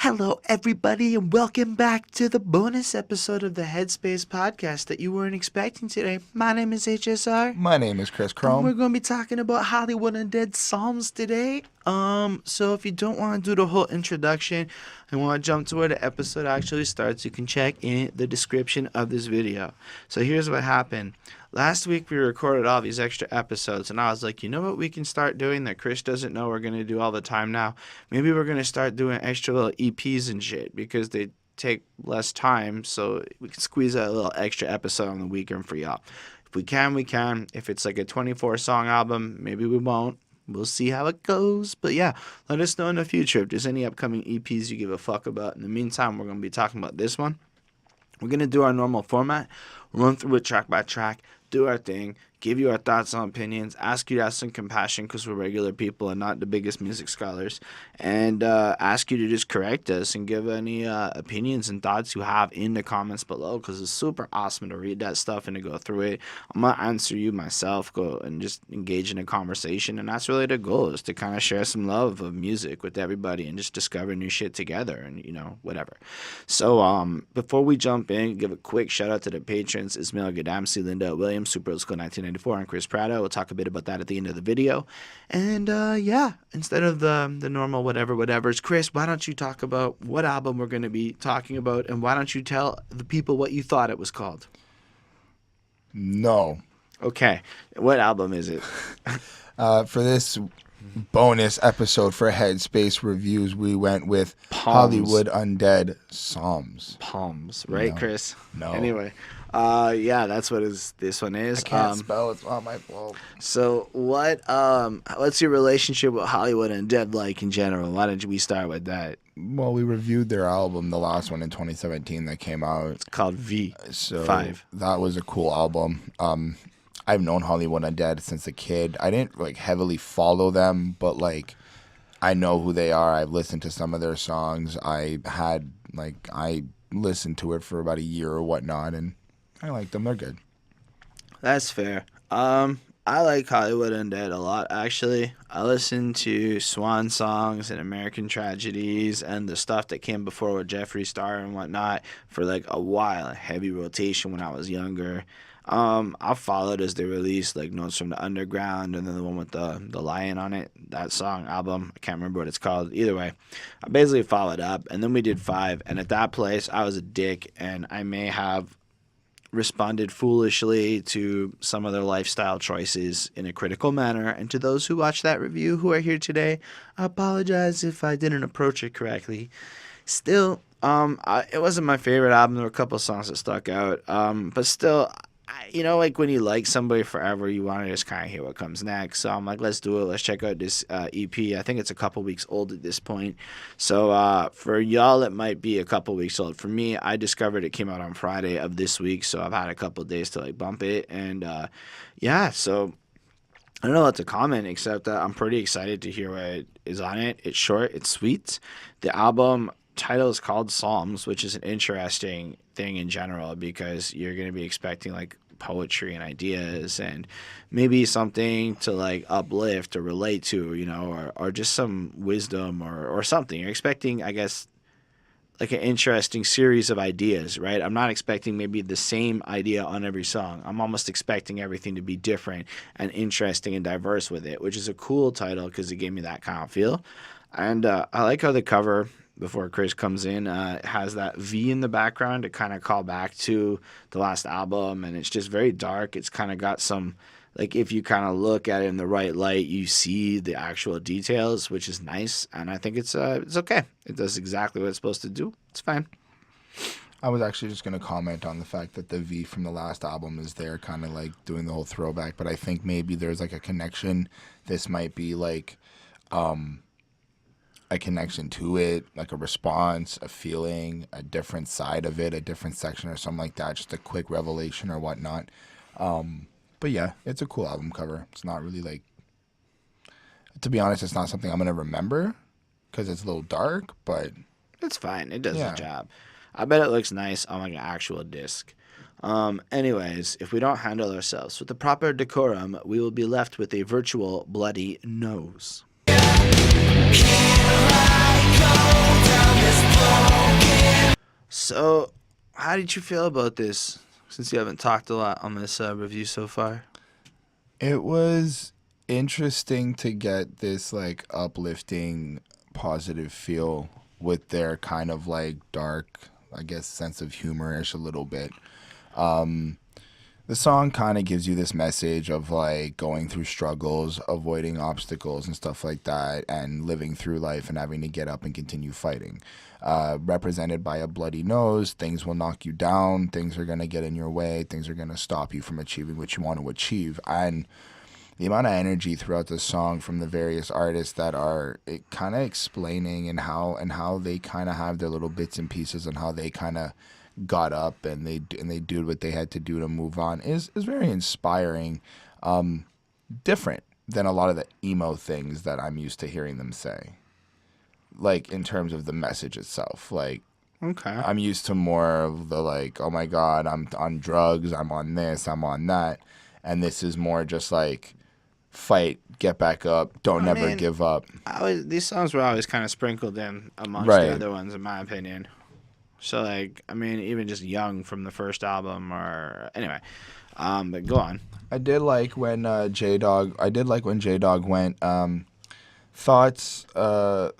Hello, everybody, and welcome back to the bonus episode of the Headspace podcast that you weren't expecting today. My name is HSR. My name is Chris And we're Chrome. going to be talking about Hollywood Undead Psalms today. So if you don't want to do the whole introduction and want to jump to where the episode actually starts, you can check in the description of this video. So here's what happened. Last week we recorded all these extra episodes, and I was like, you know what we can start doing that Chris doesn't know we're going to do all the time now? Maybe we're going to start doing extra little EPs and shit because they take less time, so we can squeeze out a little extra episode on the weekend for y'all. If we can, we can. If it's like a 24-song album, maybe we won't. We'll see how it goes. But yeah, let us know in the future if there's any upcoming EPs you give a fuck about. In the meantime, we're going to be talking about this one. We're going to do our normal format, run through it track by track, do our thing, give you our thoughts and opinions, ask you to have some compassion because we're regular people and not the biggest music scholars, and ask you to just correct us and give any opinions and thoughts you have in the comments below because it's super awesome to read that stuff and to go through it. I'm going to answer you myself, go and just engage in a conversation, and that's really the goal, is to kind of share some love of music with everybody and just discover new shit together and, you know, whatever. So before we jump in, give a quick shout out to the patrons: Ismail Gadamsi, Linda Williams, Super Old School 1994, and Chris Prado. We'll talk a bit about that at the end of the video. And yeah, instead of the normal whatever's, Chris, why don't you talk about what album we're going to be talking about, and why don't you tell the people what you thought it was called? No. Okay, what album is it? For this bonus episode for Headspace Reviews, we went with Hollywood Undead Psalms. Palms, right, No. Chris? No. Anyway, yeah, that's what this one is. I can't spell. It's not my fault. So what's your relationship with Hollywood Undead like in general? Why don't we start with that? Well, we reviewed their album, the last one in 2017 that came out. It's called V. So 5. That was a cool album. I've known Hollywood Undead since a kid. I didn't like heavily follow them, but like I know who they are. I've listened to some of their songs. I listened to it for about a year or whatnot, and I like them. They're good. That's fair. I like Hollywood Undead a lot, actually. I listen to Swan Songs and American Tragedies and the stuff that came before with Jeffree Star and whatnot for like a while, heavy rotation when I was younger. I followed as they released like Notes from the Underground and then the one with the lion on it, that song, album. I can't remember what it's called. Either way, I basically followed up, and then we did 5, and at that place I was a dick, and I may have responded foolishly to some of their lifestyle choices in a critical manner. And to those who watched that review who are here today, I apologize if I didn't approach it correctly. Still, it wasn't my favorite album. There were a couple songs that stuck out, but still, you know, like when you like somebody forever, you want to just kind of hear what comes next. So I'm like, let's do it. Let's check out this EP. I think it's a couple weeks old at this point. So for y'all, it might be a couple weeks old. For me, I discovered it came out on Friday of this week, so I've had a couple days to like bump it. And yeah, so I don't know what to comment except that I'm pretty excited to hear what is on it. It's short, it's sweet. The album title is called Psalms, which is an interesting thing in general because you're going to be expecting like poetry and ideas and maybe something to like uplift or relate to, you know, or just some wisdom or something. You're expecting, I guess, like an interesting series of ideas, right? I'm not expecting maybe the same idea on every song. I'm almost expecting everything to be different and interesting and diverse with it, which is a cool title because it gave me that kind of feel. And I like how the cover, before Chris comes in, has that V in the background to kind of call back to the last album, and it's just very dark. It's kind of got some, like, if you kind of look at it in the right light, you see the actual details, which is nice, and I think it's okay. It does exactly what it's supposed to do. It's fine. I was actually just going to comment on the fact that the V from the last album is there, kind of like doing the whole throwback, but I think maybe there's like a connection. This might be like a connection to it, like a response, a feeling, a different side of it, a different section or something like that, just a quick revelation or whatnot. But yeah, it's a cool album cover. It's not really like, to be honest, it's not something I'm going to remember because it's a little dark, but it's fine. It does the job. I bet it looks nice on like an actual disc. Anyways, if we don't handle ourselves with the proper decorum, we will be left with a virtual bloody nose. Can I go down this So, how did you feel about this? Since you haven't talked a lot on this review so far. It was interesting to get this like uplifting, positive feel with their kind of like dark, I guess, sense of humor-ish a little bit. Um, the song kind of gives you this message of like going through struggles, avoiding obstacles and stuff like that, and living through life and having to get up and continue fighting. Represented by a bloody nose, things will knock you down, things are going to get in your way, things are going to stop you from achieving what you want to achieve. And the amount of energy throughout the song from the various artists that are it kind of explaining and how they kind of have their little bits and pieces and how they kind of got up and they did what they had to do to move on is very inspiring. Different than a lot of the emo things that I'm used to hearing them say. Like in terms of the message itself, like Okay. I'm used to more of the like, oh my god, I'm on drugs, I'm on this, I'm on that, and this is more just like fight, get back up, don't I never mean, give up. these songs were always kind of sprinkled in amongst the Right. other ones, in my opinion. So, like, I mean, even just Young from the first album, or anyway. But go on. I did like when J Dog. I did like when J Dog went thoughts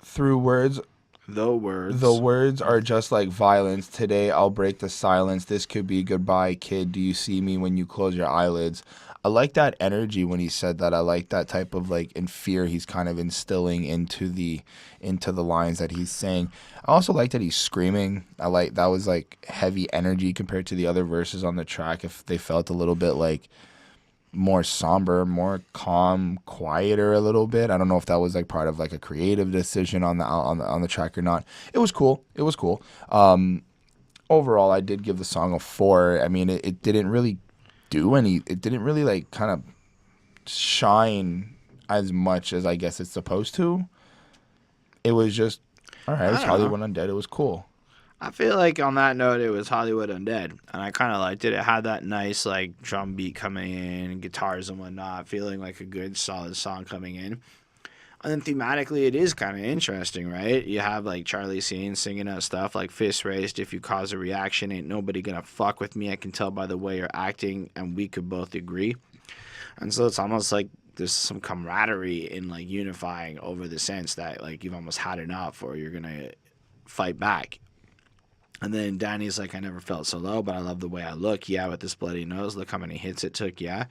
through words. The The words. words are just like violence. Today I'll break the silence. This could be goodbye, kid. Do you see me when you close your eyelids? I like that energy when he said that. I like that type of like in fear he's kind of instilling into the lines that he's saying. I also like that he's screaming. I like that was like heavy energy compared to the other verses on the track. If they felt a little bit like more somber, more calm, quieter a little bit. I don't know if that was like part of like a creative decision on the track or not. It was cool. It was cool. Overall, I did give the song a 4. I mean, it didn't really do any. It didn't really like kind of shine as much as I guess it's supposed to. It was just all right. It was I don't know. Hollywood Undead. It was cool. I feel like on that note, it was Hollywood Undead, and I kind of liked it. It had that nice like drum beat coming in, guitars and whatnot, feeling like a good solid song coming in. And then thematically, it is kind of interesting, right? You have like Charlie Sheen singing out stuff like "Fist raised, if you cause a reaction, ain't nobody gonna fuck with me. I can tell by the way you're acting, and we could both agree." And so it's almost like there's some camaraderie in like unifying over the sense that like you've almost had enough, or you're gonna fight back. And then Danny's like, I never felt so low, but I love the way I look. Yeah, with this bloody nose, look how many hits it took. Yeah.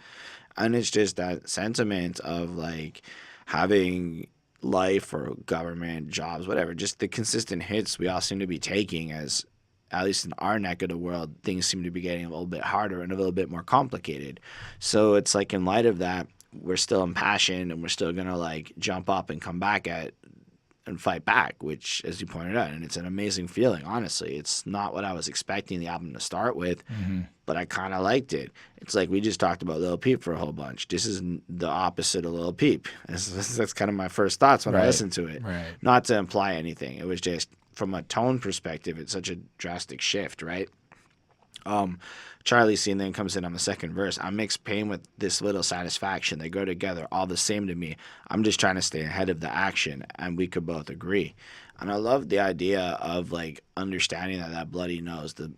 And it's just that sentiment of like having life or government jobs, whatever, just the consistent hits we all seem to be taking as, at least in our neck of the world, things seem to be getting a little bit harder and a little bit more complicated. So it's like in light of that, we're still impassioned and we're still going to like jump up and come back at and fight back, which, as you pointed out, and it's an amazing feeling, honestly. It's not what I was expecting the album to start with, but I kind of liked it. It's like we just talked about Lil Peep for a whole bunch. This is the opposite of Lil Peep. That's kind of my first thoughts when I Right. listened to it. Right. Not to imply anything. It was just, from a tone perspective, it's such a drastic shift, right? Charlie scene then comes in on the second verse. I mix pain with this little satisfaction. They go together, all the same to me. I'm just trying to stay ahead of the action, and we could both agree. And I love the idea of like understanding that that bloody nose, the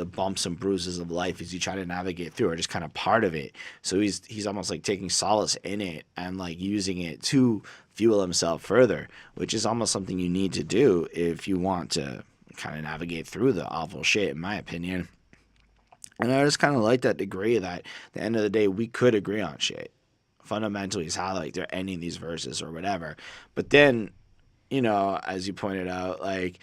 bumps and bruises of life as you try to navigate through are just kind of part of it. So he's almost like taking solace in it and like using it to fuel himself further, which is almost something you need to do if you want to kind of navigate through the awful shit, in my opinion. And I just kind of like that degree that at the end of the day, we could agree on shit. Fundamentally, is how like they're ending these verses or whatever. But then, as you pointed out, like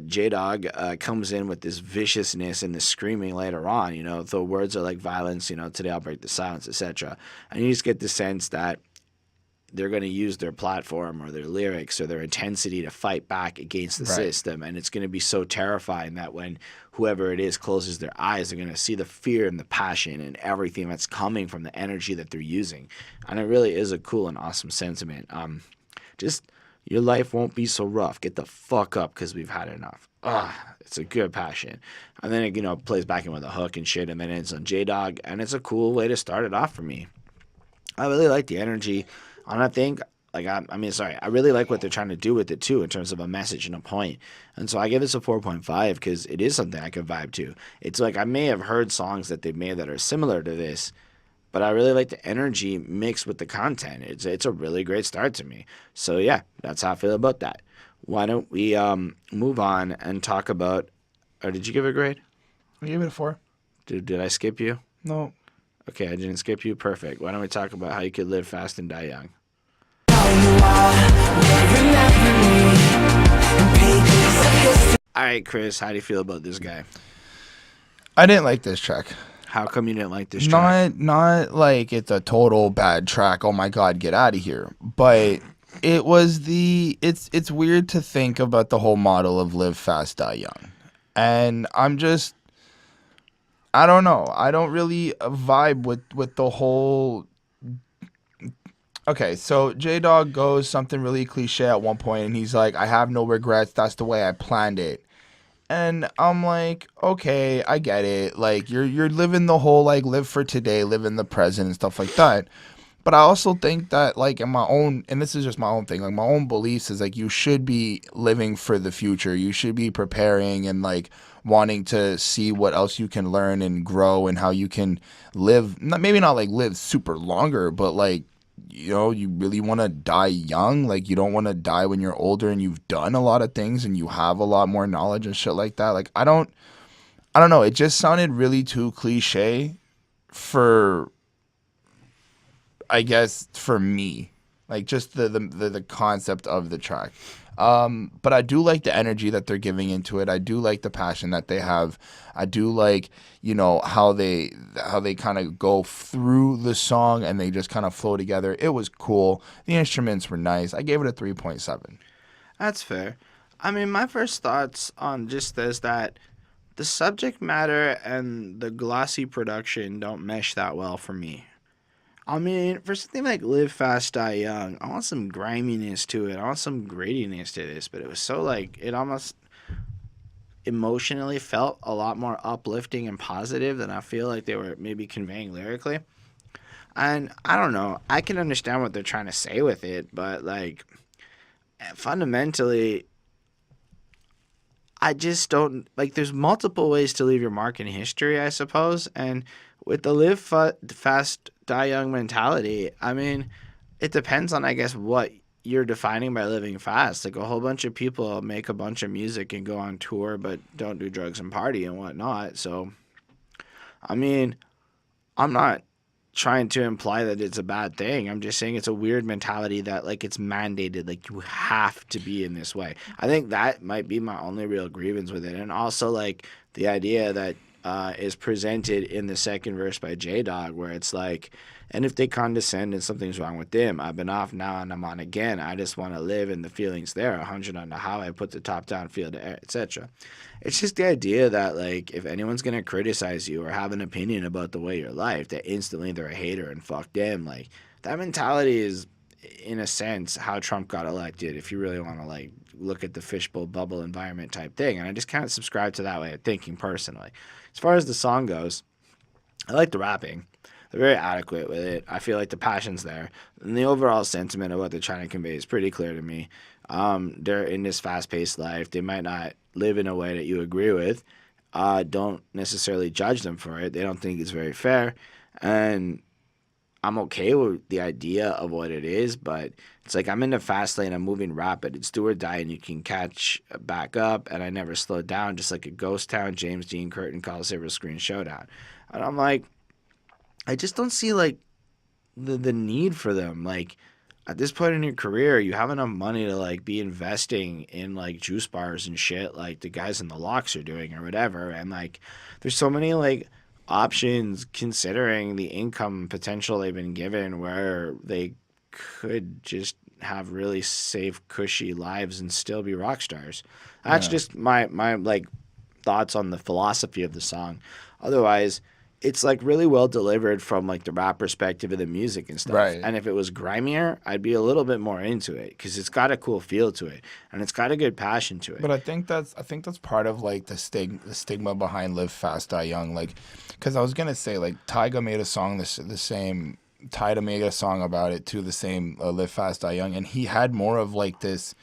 J Dog comes in with this viciousness and this screaming later on. The words are like violence. Today I'll break the silence, etc. And you just get the sense that they're going to use their platform or their lyrics or their intensity to fight back against the Right. system. And it's going to be so terrifying that when whoever it is closes their eyes, they're going to see the fear and the passion and everything that's coming from the energy that they're using. And it really is a cool and awesome sentiment. Just your life won't be so rough. Get the fuck up because we've had enough. It's a good passion. And then it, plays back in with a hook and shit. And then it's on J-Dog. And it's a cool way to start it off for me. I really like the energy. And I think I really like what they're trying to do with it too in terms of a message and a point. And so I give this a 4.5 because it is something I could vibe to. It's like I may have heard songs that they've made that are similar to this, but I really like the energy mixed with the content. It's a really great start to me. So yeah, that's how I feel about that. Why don't we move on and talk about? Or did you give it a grade? I gave it a 4. Did I skip you? No. Okay, I didn't skip you. Perfect. Why don't we talk about how you could live fast and die young? All right, Chris, how do you feel about this guy? I didn't like this track. How come you didn't like this track? Not like it's a total bad track. Oh my God, get out of here. But it was it's weird to think about the whole model of live fast, die young. And I don't know. I don't really vibe with the whole. Okay, so J-Dog goes something really cliche at one point, and he's like, I have no regrets. That's the way I planned it. And I'm like, okay, I get it. Like, you're living the whole, like, live for today, live in the present and stuff like that. But I also think that, like, in my own, and this is just my own thing, like, my own beliefs is, like, you should be living for the future. You should be preparing and, like, wanting to see what else you can learn and grow and how you can live, maybe not, like, live super longer, but, like, you know, you really want to die young. Like, you don't want to die when you're older and you've done a lot of things and you have a lot more knowledge and shit like that. Like, I don't know. It just sounded really too cliche for, I guess, for me, like just the concept of the track. But I do like the energy that they're giving into it. I do like the passion that they have. I do like, you know, how they kind of go through the song and they just kind of flow together. It was cool. The instruments were nice. I gave it a 3.7. That's fair. I mean, my first thoughts on just this that the subject matter and the glossy production don't mesh that well for me. I mean, for something like Live Fast, Die Young, I want some griminess to it. I want some grittiness to this, but it was so, like, it almost emotionally felt a lot more uplifting and positive than I feel like they were maybe conveying lyrically. And I don't know. I can understand what they're trying to say with it, but, like, fundamentally, I just don't like. There's multiple ways to leave your mark in history, I suppose. And with the fast, die young mentality, I mean, it depends on, I guess, what you're defining by living fast. Like, a whole bunch of people make a bunch of music and go on tour, but don't do drugs and party and whatnot. So, I mean, I'm not trying to imply that it's a bad thing. I'm just saying it's a weird mentality that, like, it's mandated, like, you have to be in this way. I think that might be my only real grievance with it. And also, like, the idea that is presented in the second verse by J-Dog, where it's like, and if they condescend and something's wrong with them, I've been off now and I'm on again. I just want to live in the feelings there. 100 on the highway, put the top down, feel the air, etc. It's just the idea that, like, if anyone's going to criticize you or have an opinion about the way your life, that instantly they're a hater and fuck them. Like, that mentality is, in a sense, how Trump got elected, if you really want to, like, look at the fishbowl bubble environment type thing. And I just kind of subscribe to that way of thinking personally. As far as the song goes, I like the rapping. They're very adequate with it. I feel like the passion's there. And the overall sentiment of what they're trying to convey is pretty clear to me. They're in this fast-paced life. They might not live in a way that you agree with. Don't necessarily judge them for it. They don't think it's very fair. And I'm okay with the idea of what it is, but it's like I'm in the fast lane. I'm moving rapid. It's do or die, and you can catch back up, and I never slow down, just like a ghost town, James Dean Curtin calls Silver Screen Showdown. And I'm like, I just don't see, like, the need for them. Like, at this point in your career, you have enough money to, like, be investing in, like, juice bars and shit like the guys in the Locks are doing or whatever. And, like, there's so many, like, options considering the income potential they've been given where they could just have really safe, cushy lives and still be rock stars. That's just my like thoughts on the philosophy of the song. Otherwise, it's, like, really well delivered from, like, the rap perspective of the music and stuff. Right. And if it was grimier, I'd be a little bit more into it because it's got a cool feel to it and it's got a good passion to it. But I think that's part of, like, the stigma behind Live Fast Die Young. Like, because I was gonna say, like, Tyga made a song the same Ty made a song about it too, the same Live Fast Die Young, and he had more of like this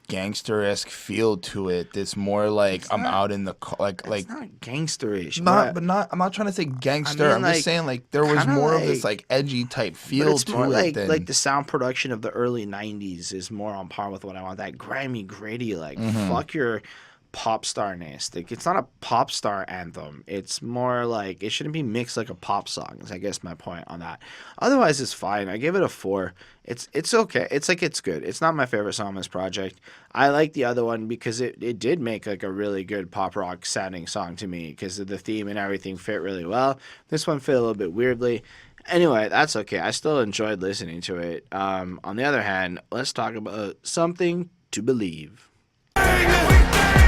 gangster-esque feel to it. This more like I'm out in the It's not gangsterish. I'm not trying to say gangster. mean, I'm just saying like there was kinda more of this like edgy type but feel it's more to it than like the sound production of the early '90s is more on par with what I want. That grimy, gritty, like fuck your pop starness. Like it's not a pop star anthem. It's more like it shouldn't be mixed like a pop song. Is I guess my point on that. Otherwise, it's fine. I give it a 4. It's okay. It's good. It's not my favorite song on this project. I like the other one because it did make like a really good pop rock sounding song to me because of the theme and everything fit really well. This one fit a little bit weirdly. Anyway, that's okay. I still enjoyed listening to it. On the other hand, let's talk about Something to Believe.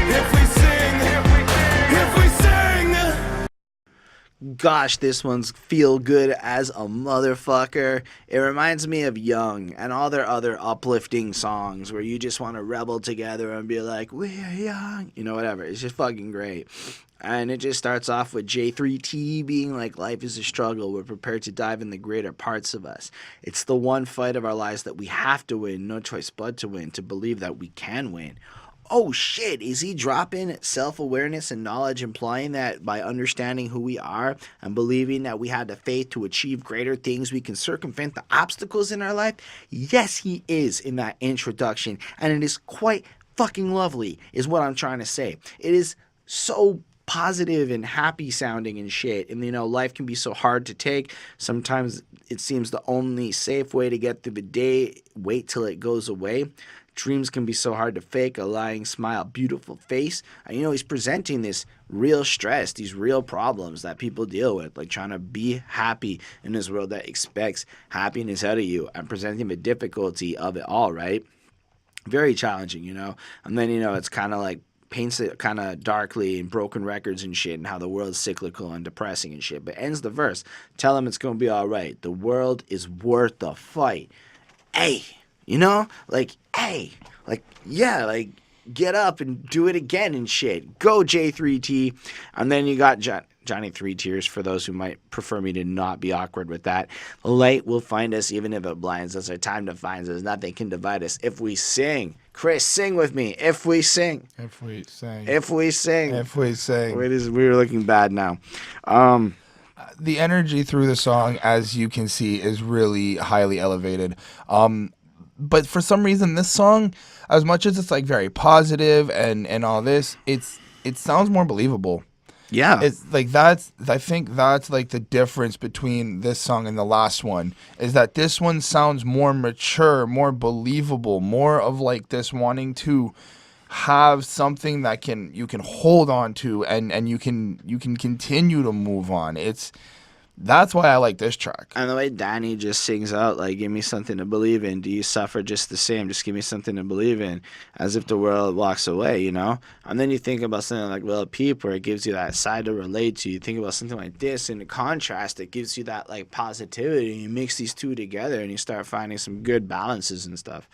If we sing. Gosh, this one's feel good as a motherfucker. It reminds me of Young and all their other uplifting songs where you just want to rebel together and be like, we're young, whatever. It's just fucking great. And it just starts off with J3T being like, life is a struggle. We're prepared to dive in the greater parts of us. It's the one fight of our lives that we have to win, no choice but to win, to believe that we can win. Oh shit, is he dropping self-awareness and knowledge, implying that by understanding who we are and believing that we have the faith to achieve greater things, we can circumvent the obstacles in our life? Yes, he is in that introduction, and it is quite fucking lovely, is what I'm trying to say. It is so positive and happy sounding and shit, and life can be so hard to take. Sometimes it seems the only safe way to get through the day, wait till it goes away. Dreams can be so hard to fake, a lying smile, beautiful face. And he's presenting this real stress, these real problems that people deal with, like trying to be happy in this world that expects happiness out of you and presenting the difficulty of it all, right? Very challenging, And then, it's kind of like paints it kind of darkly and broken records and shit and how the world's cyclical and depressing and shit. But ends the verse, tell them it's going to be all right. The world is worth the fight. Hey. Hey, get up and do it again and shit. Go J3T. And then you got Johnny 3 Tears for those who might prefer me to not be awkward with that. The light will find us even if it blinds us. Our time defines us. Nothing can divide us if we sing. Chris, sing with me. If we sing. If we sing. If we sing. If we sing. We're looking bad now. The energy through the song, as you can see, is really highly elevated. But for some reason, this song, as much as it's like very positive and all this, it sounds more believable. Yeah. It's like I think that's like the difference between this song and the last one, is that this one sounds more mature, more believable, more of like this wanting to have something that you can hold on to and you can continue to move on. That's why I like this track. And the way Danny just sings out, like, give me something to believe in. Do you suffer just the same? Just give me something to believe in. As if the world walks away, And then you think about something like Lil Peep, where it gives you that side to relate to. You think about something like this, and the contrast, it gives you that, like, positivity. You mix these two together, and you start finding some good balances and stuff.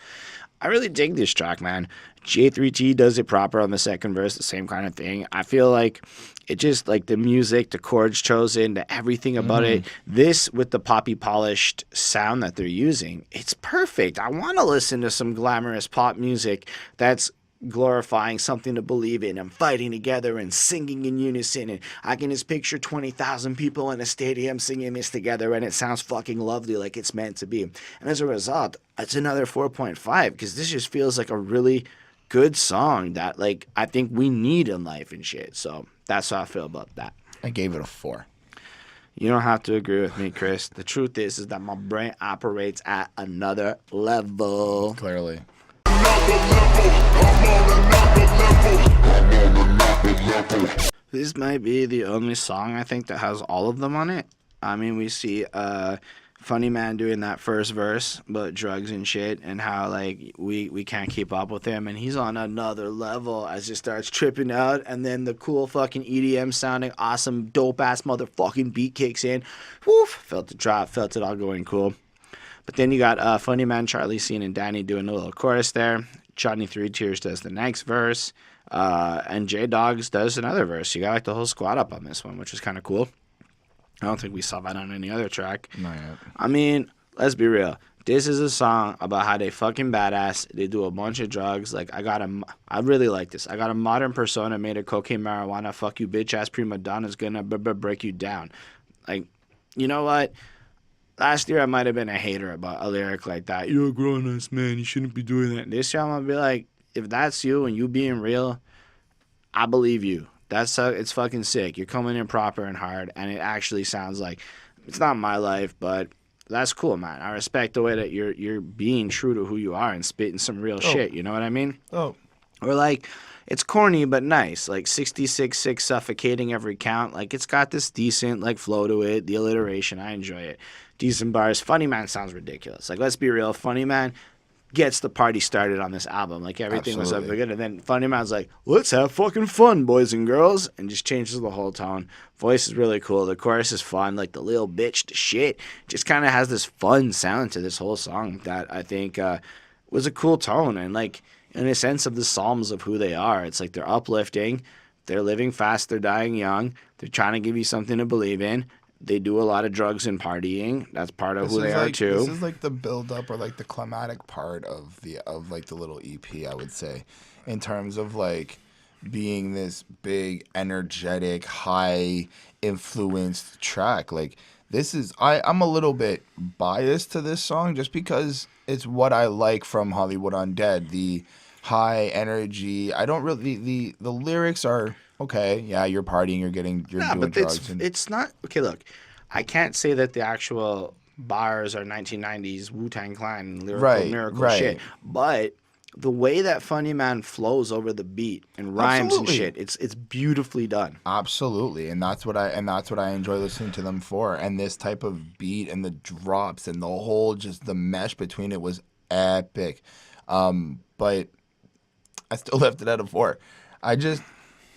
I really dig this track, man. J3T does it proper on the second verse, the same kind of thing. I feel like it just, like, the music, the chords chosen, everything about it. This, with the poppy polished sound that they're using, it's perfect. I want to listen to some glamorous pop music that's glorifying something to believe in and fighting together and singing in unison. And I can just picture 20,000 people in a stadium singing this together, and it sounds fucking lovely, like it's meant to be. And as a result, it's another 4.5 because this just feels like a really good song that, like, I think we need in life and shit. So that's how I feel about that. I gave it a 4. You don't have to agree with me, Chris. The truth is that my brain operates at another level. Clearly. This might be the only song I think that has all of them on it. I mean, we see Funny Man doing that first verse about drugs and shit and how, like, we can't keep up with him, and he's on another level as he starts tripping out, and then the cool fucking EDM sounding awesome dope ass motherfucking beat kicks in. Woof, felt the drop, felt it all going cool. But then you got Funny Man, Charlie Scene, and Danny doing a little chorus there. Johnny 3 Tears does the next verse. And J Dogs does another verse. You got like the whole squad up on this one, which is kind of cool. I don't think we saw that on any other track. Not yet. I mean, let's be real. This is a song about how they fucking badass. They do a bunch of drugs. Like, I really like this. I got a modern persona made of cocaine, marijuana. Fuck you, bitch ass prima donna's gonna break you down. Like, you know what? Last year I might have been a hater about a lyric like that. You're a grown ass man. You shouldn't be doing that. This year I'm gonna be like, if that's you and you being real, I believe you. It's fucking sick. You're coming in proper and hard, and it actually sounds like it's not my life, but that's cool, man. I respect the way that you're being true to who you are and spitting some real shit. You know what I mean? Oh. Or like, it's corny but nice. Like 66-6 suffocating every count. Like it's got this decent like flow to it. The alliteration, I enjoy it. Decent bars. Funny Man sounds ridiculous. Like let's be real, Funny Man gets the party started on this album. Like everything was up good, and then Funny Man's like, let's have fucking fun, boys and girls, and just changes the whole tone. Voice is really cool. The chorus is fun. Like the little bitch, the shit, just kind of has this fun sound to this whole song that I think was a cool tone, and like in a sense of the Psalms of who they are. It's like they're uplifting, they're living fast, they're dying young, they're trying to give you something to believe in. They do a lot of drugs and partying. That's part of who they are too. This is like the build up or like the climatic part of the little EP, I would say, in terms of like being this big, energetic, high influenced track. Like this is I'm a little bit biased to this song just because it's what I like from Hollywood Undead. The high energy. I don't really the lyrics are okay, yeah, you're partying, you're doing drugs. It's not okay. Look, I can't say that the actual bars are 1990s Wu-Tang Clan lyrical miracle shit, but the way that Funny Man flows over the beat and rhymes and shit, it's beautifully done. Absolutely, and that's what I enjoy listening to them for. And this type of beat and the drops and the whole just the mesh between it was epic. But I still left it at a 4.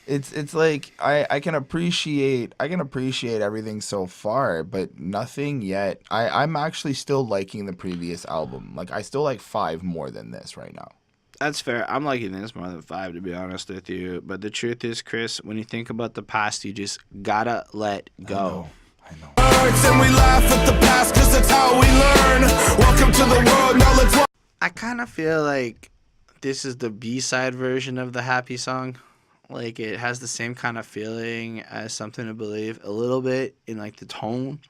It's like I can appreciate everything so far, but nothing yet. I'm actually still liking the previous album. Like I still like 5 more than this right now. That's fair. I'm liking this more than 5, to be honest with you. But the truth is, Chris, when you think about the past, you just gotta let go. I know. And we laugh at the past 'cause that's how we learn. Welcome to the world. Now let's walk. I kind of feel like this is the B-side version of the Happy song. Like it has the same kind of feeling as Something to Believe, a little bit in like the tone.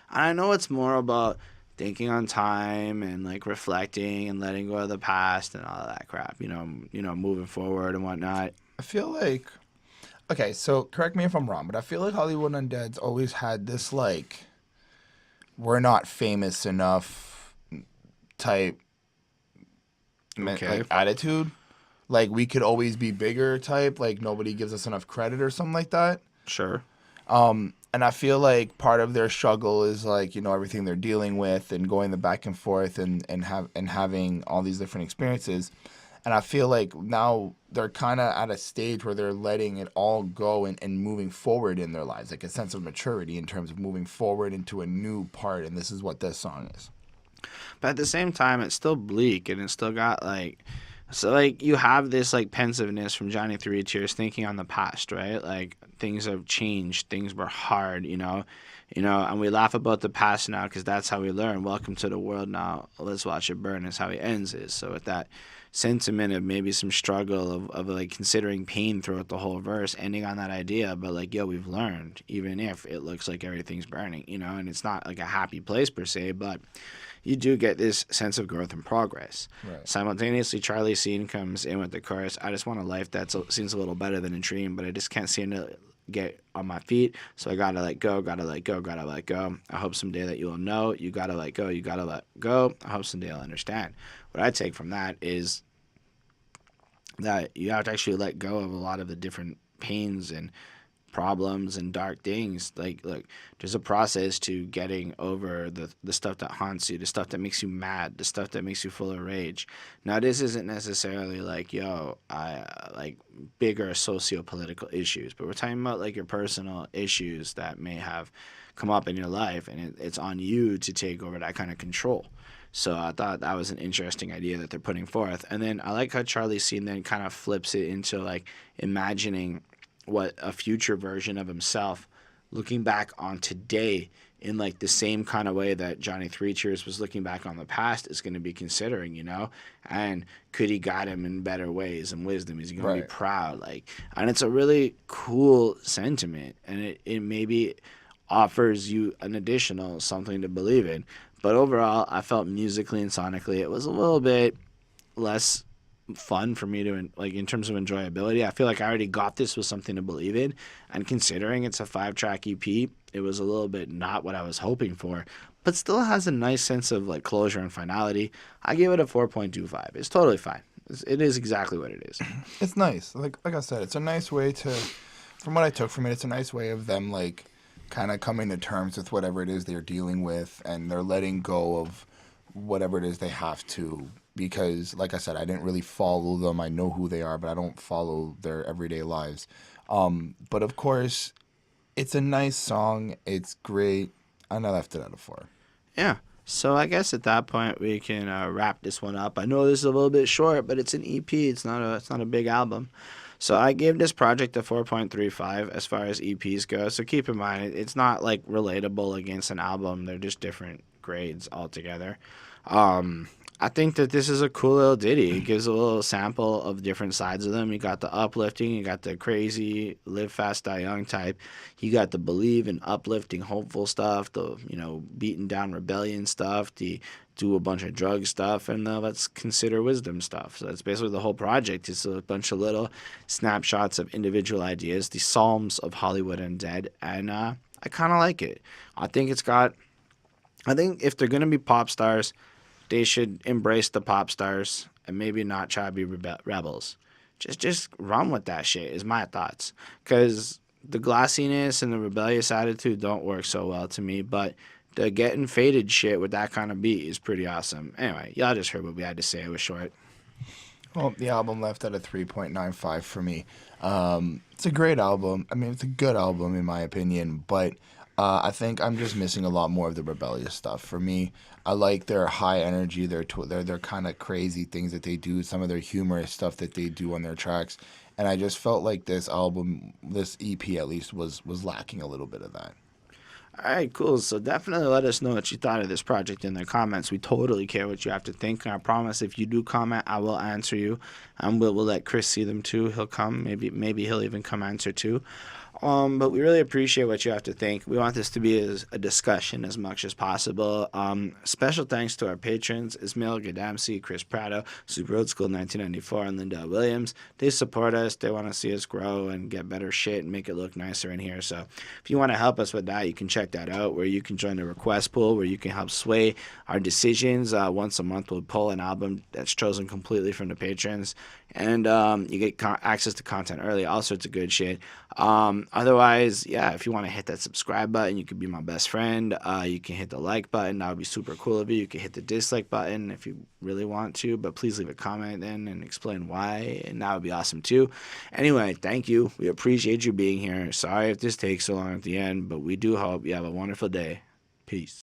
And I know it's more about thinking on time and like reflecting and letting go of the past and all of that crap, you know, moving forward and whatnot. I feel like, okay, so correct me if I'm wrong, but I feel like Hollywood Undead's always had this like, we're not famous enough type like, attitude. Like we could always be bigger type, like nobody gives us enough credit or something like that. Sure. And I feel like part of their struggle is like, you know, everything they're dealing with and going the back and forth and having all these different experiences. And I feel like now they're kind of at a stage where they're letting it all go and moving forward in their lives, like a sense of maturity in terms of moving forward into a new part. And this is what this song is. But at the same time, it's still bleak and it's still got like... So, like, you have this, like, pensiveness from Johnny Three Tears thinking on the past, right? Like, things have changed. Things were hard, you know, and we laugh about the past now because that's how we learn. Welcome to the world now. Let's watch it burn is how he ends it. So, with that sentiment of maybe some struggle of, like, considering pain throughout the whole verse, ending on that idea, but, like, yo, we've learned, even if it looks like everything's burning, you know, and it's not, like, a happy place per se, but... you do get this sense of growth and progress. Right. Simultaneously, Charlie Sheen comes in with the chorus, I just want a life that seems a little better than a dream, but I just can't seem to get on my feet, so I gotta let go, gotta let go, gotta let go. I hope someday that you will know, you gotta let go, you gotta let go. I hope someday you'll understand. What I take from that is that you have to actually let go of a lot of the different pains and problems and dark things. Like, look, there's a process to getting over the stuff that haunts you, the stuff that makes you mad, the stuff that makes you full of rage. Now, this isn't necessarily like, yo, I like bigger socio-political issues, but we're talking about like your personal issues that may have come up in your life, and it's on you to take over that kind of control. So I thought that was an interesting idea that they're putting forth. And then I like how Charlie Sheen then kind of flips it into like imagining what a future version of himself looking back on today in like the same kind of way that Johnny Three Cheers was looking back on the past is going to be considering, you know? And could he guide him in better ways and wisdom? Is he going to be Right. proud? Like, and it's a really cool sentiment, and it maybe offers you an additional something to believe in. But overall, I felt musically and sonically it was a little bit less fun for me to like in terms of enjoyability. I feel like I already got this with something to believe in, and considering it's a 5-track EP, it was a little bit not what I was hoping for, but still has a nice sense of like closure and finality. I give it a 4.25. It's totally fine. It is exactly what it is. It's nice. Like I said, it's a nice way to, from what I took from it, it's a nice way of them like kind of coming to terms with whatever it is they're dealing with, and they're letting go of whatever it is they have to. Because, like I said, I didn't really follow them. I know who they are, but I don't follow their everyday lives. But of course, it's a nice song. It's great. And I left it at a 4. Yeah. So I guess at that point we can wrap this one up. I know this is a little bit short, but it's an EP. It's not a big album. So I gave this project a 4.35 as far as EPs go. So keep in mind, it's not like relatable against an album. They're just different grades altogether. I think that this is a cool little ditty. It gives a little sample of different sides of them. You got the uplifting, you got the crazy live fast, die young type. You got the believe and uplifting, hopeful stuff, the, you know, beating down rebellion stuff, the do a bunch of drug stuff, and the let's consider wisdom stuff. So that's basically the whole project. It's a bunch of little snapshots of individual ideas, the Psalms of Hollywood Undead, and I kind of like it. I think if they're going to be pop stars, they should embrace the pop stars and maybe not try to be rebels. Just run with that shit is my thoughts. Because the glassiness and the rebellious attitude don't work so well to me, but the getting faded shit with that kind of beat is pretty awesome. Anyway, y'all just heard what we had to say. It was short. Well, the album left at a 3.95 for me. It's a great album. I mean, it's a good album in my opinion, but I think I'm just missing a lot more of the rebellious stuff. For me, I like their high energy, their kind of crazy things that they do, some of their humorous stuff that they do on their tracks, and I just felt like this album, this EP at least, was lacking a little bit of that. All right, cool. So definitely let us know what you thought of this project in the comments. We totally care what you have to think. And I promise if you do comment, I will answer you. And we'll let Chris see them too. He'll come. Maybe he'll even come answer too. But we really appreciate what you have to think. We want this to be a discussion as much as possible. Special thanks to our patrons, Ismail Gadamsi, Chris Prado, Super Old School 1994, and Linda Williams. They support us. They want to see us grow and get better shit and make it look nicer in here. So if you want to help us with that, you can check that out, where you can join the request pool, where you can help sway our decisions. Once a month, we'll pull an album that's chosen completely from the patrons. And you get access to content early, all sorts of good shit. Otherwise, yeah, if you want to hit that subscribe button, you could be my best friend. You can hit the like button. That would be super cool of you. You can hit the dislike button if you really want to, but please leave a comment then and explain why, and that would be awesome too. Anyway, thank you. We appreciate you being here. Sorry if this takes so long at the end, but we do hope you have a wonderful day. Peace.